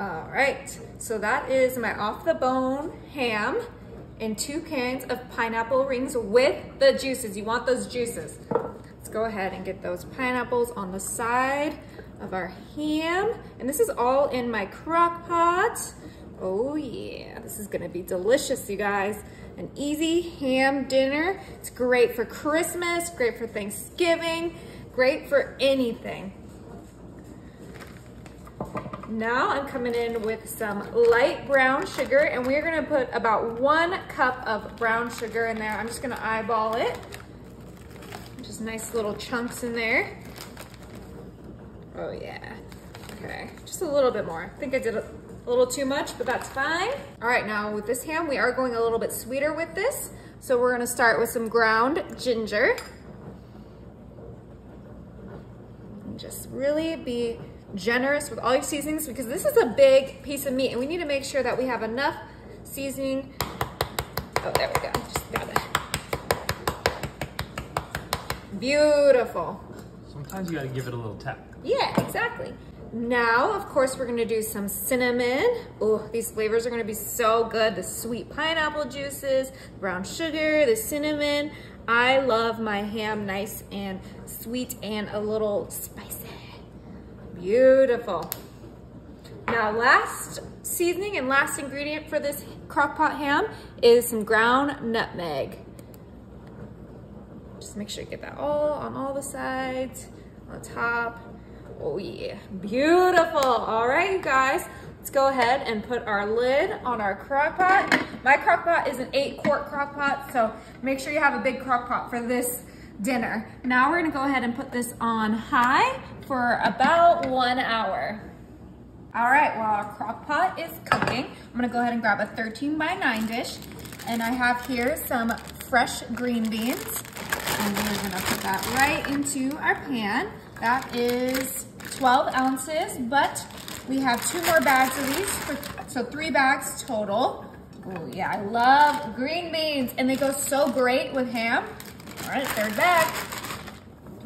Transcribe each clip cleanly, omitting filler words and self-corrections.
All right, so that is my off the bone ham and 2 cans of pineapple rings with the juices. You want those juices. Let's go ahead and get those pineapples on the side of our ham. And this is all in my crock pot. Oh yeah, this is gonna be delicious, you guys. An easy ham dinner. It's great for Christmas, great for Thanksgiving, great for anything. Now I'm coming in with some light brown sugar, and we're gonna put about 1 cup of brown sugar in there. I'm just gonna eyeball it. Just nice little chunks in there. Oh yeah, okay, just a little bit more. I think I did a little too much, but that's fine. All right, now with this ham, we are going a little bit sweeter with this. So we're gonna start with some ground ginger. And just really be generous with all your seasonings, because this is a big piece of meat and we need to make sure that we have enough seasoning. Oh, there we go, just got it. Beautiful. Sometimes you gotta give it a little tap. Yeah, exactly. Now, of course, we're gonna do some cinnamon. Oh, these flavors are gonna be so good. The sweet pineapple juices, brown sugar, the cinnamon. I love my ham nice and sweet and a little spicy. Beautiful. Now, last seasoning and last ingredient for this crockpot ham is some ground nutmeg. Just make sure you get that all on all the sides, on the top. Oh yeah, beautiful. All right, you guys, let's go ahead and put our lid on our crock pot. My crock pot is an 8-quart crock pot, so make sure you have a big crock pot for this dinner. Now we're gonna go ahead and put this on high for about 1 hour. All right, while our crock pot is cooking, I'm gonna go ahead and grab a 13x9 dish, and I have here some fresh green beans, and we're gonna put that right into our pan. That is 12 ounces, but we have 2 more bags of these, so 3 bags total. Oh yeah, I love green beans, and they go so great with ham. All right, 3rd bag.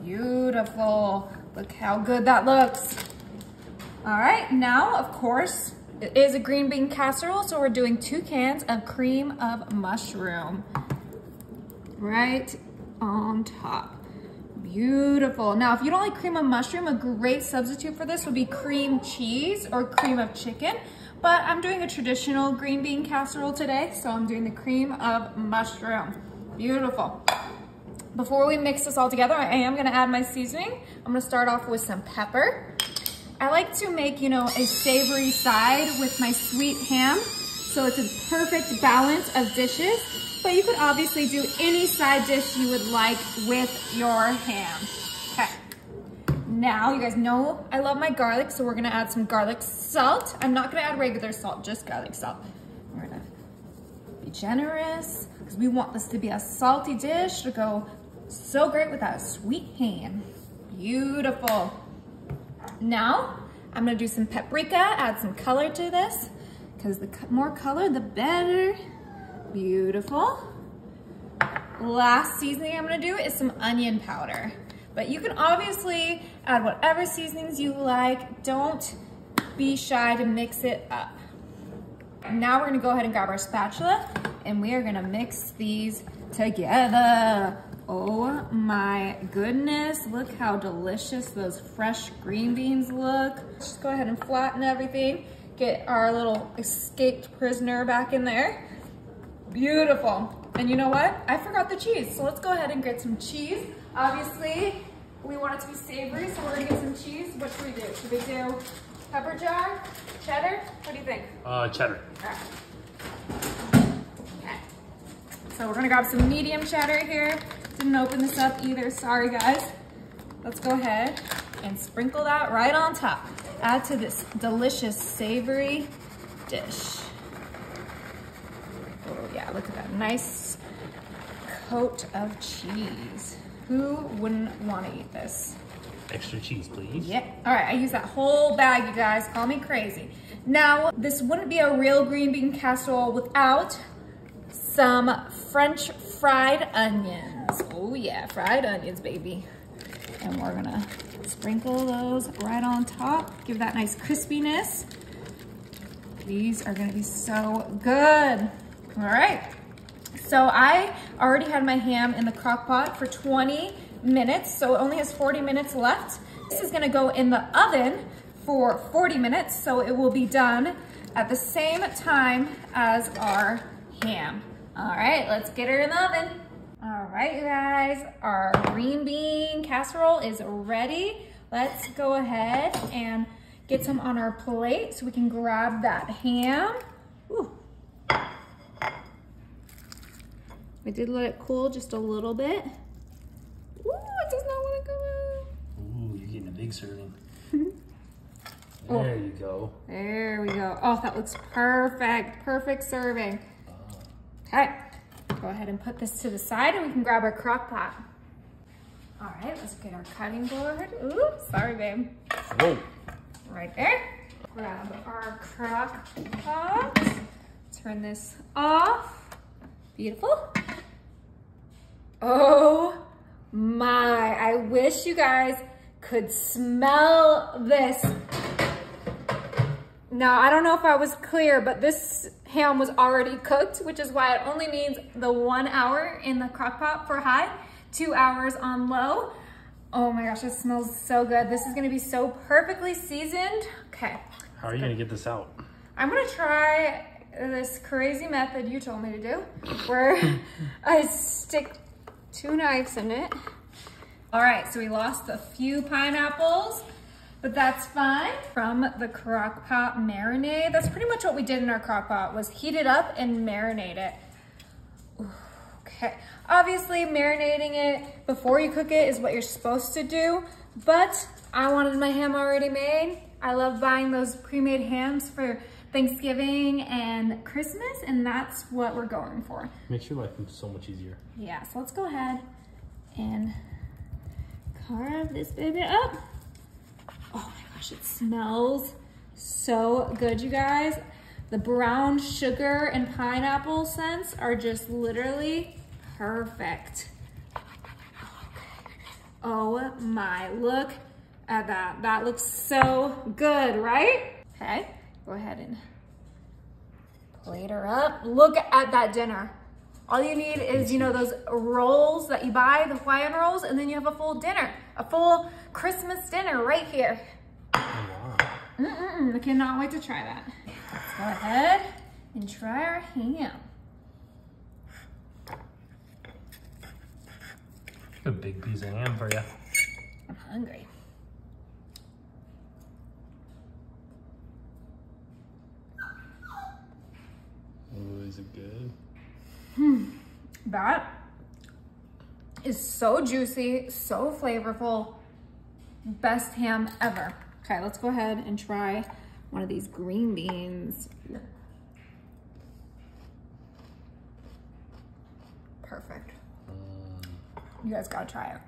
Beautiful. Look how good that looks. All right, now, of course, it is a green bean casserole, so we're doing 2 cans of cream of mushroom right on top. Beautiful. Now, if you don't like cream of mushroom, a great substitute for this would be cream cheese or cream of chicken, but I'm doing a traditional green bean casserole today, so I'm doing the cream of mushroom. Beautiful. Before we mix this all together, I am gonna add my seasoning. I'm gonna start off with some pepper. I like to make, you know, a savory side with my sweet ham, so it's a perfect balance of dishes, but you could obviously do any side dish you would like with your ham. Okay. Now, you guys know I love my garlic, so we're gonna add some garlic salt. I'm not gonna add regular salt, just garlic salt. We're gonna be generous, because we want this to be a salty dish to go so great with that sweet ham. Beautiful. Now, I'm gonna do some paprika, add some color to this, because the more color, the better. Beautiful. Last seasoning I'm gonna do is some onion powder. But you can obviously add whatever seasonings you like. Don't be shy to mix it up. Now we're gonna go ahead and grab our spatula, and we are gonna mix these together. Oh my goodness, look how delicious those fresh green beans look. Just go ahead and flatten everything. Get our little escaped prisoner back in there. Beautiful. And you know what? I forgot the cheese, so let's go ahead and get some cheese. Obviously, we want it to be savory, so we're gonna get some cheese. What should we do? Should we do pepper jack, cheddar? What do you think? Cheddar. All right. Okay. So we're gonna grab some medium cheddar here. Didn't open this up either, sorry guys. Let's go ahead and sprinkle that right on top. Add to this delicious savory dish. Oh yeah, look at that nice coat of cheese. Who wouldn't want to eat this? Extra cheese, please. Yeah, all right, I use that whole bag, you guys, call me crazy. Now, this wouldn't be a real green bean casserole without some French fried onions. Oh yeah, fried onions, baby. And we're gonna sprinkle those right on top, give that nice crispiness. These are gonna be so good. All right, so I already had my ham in the crock pot for 20 minutes, so it only has 40 minutes left. This is gonna go in the oven for 40 minutes, so it will be done at the same time as our ham. All right, let's get her in the oven. All right, you guys, our green bean casserole is ready. Let's go ahead and get some on our plate so we can grab that ham. Ooh. I did let it cool just a little bit. Ooh, it does not want to come out. Ooh, you're getting a big serving. Oh. There you go. There we go. Oh, that looks perfect. Perfect serving. Okay, go ahead and put this to the side and we can grab our crock pot. All right, let's get our cutting board. Ooh, sorry, babe. Whoa. Right there. Grab our crock pot. Turn this off. Beautiful. Oh my, I wish you guys could smell this. Now, I don't know if I was clear, but this ham was already cooked, which is why it only needs the 1 hour in the crock pot for high, 2 hours on low. Oh my gosh, it smells so good. This is gonna be so perfectly seasoned. Okay. How are you gonna get this out? I'm gonna try this crazy method you told me to do, where I stick 2 knives in it. All right, so we lost a few pineapples, but that's fine. From the crock pot marinade, that's pretty much what we did in our crock pot, was heat it up and marinate it. Ooh, okay, obviously marinating it before you cook it is what you're supposed to do, but I wanted my ham already made. I love buying those pre-made hams for Thanksgiving and Christmas, and that's what we're going for. Makes your life so much easier. Yeah, so let's go ahead and carve this baby up. Oh my gosh, it smells so good, you guys. The brown sugar and pineapple scents are just literally perfect. Oh my, look at that. That looks so good, right? Okay, go ahead and plate her up. Look at that dinner. All you need is, you know, those rolls that you buy, the Hawaiian rolls, and then you have a full dinner, a full Christmas dinner right here. Oh, wow. I cannot wait to try that. Let's go ahead and try our ham. A big piece of ham for you. I'm hungry. Oh, is it good? That is so juicy, so flavorful. Best ham ever. Okay, let's go ahead and try one of these green beans. Perfect. You guys gotta try it.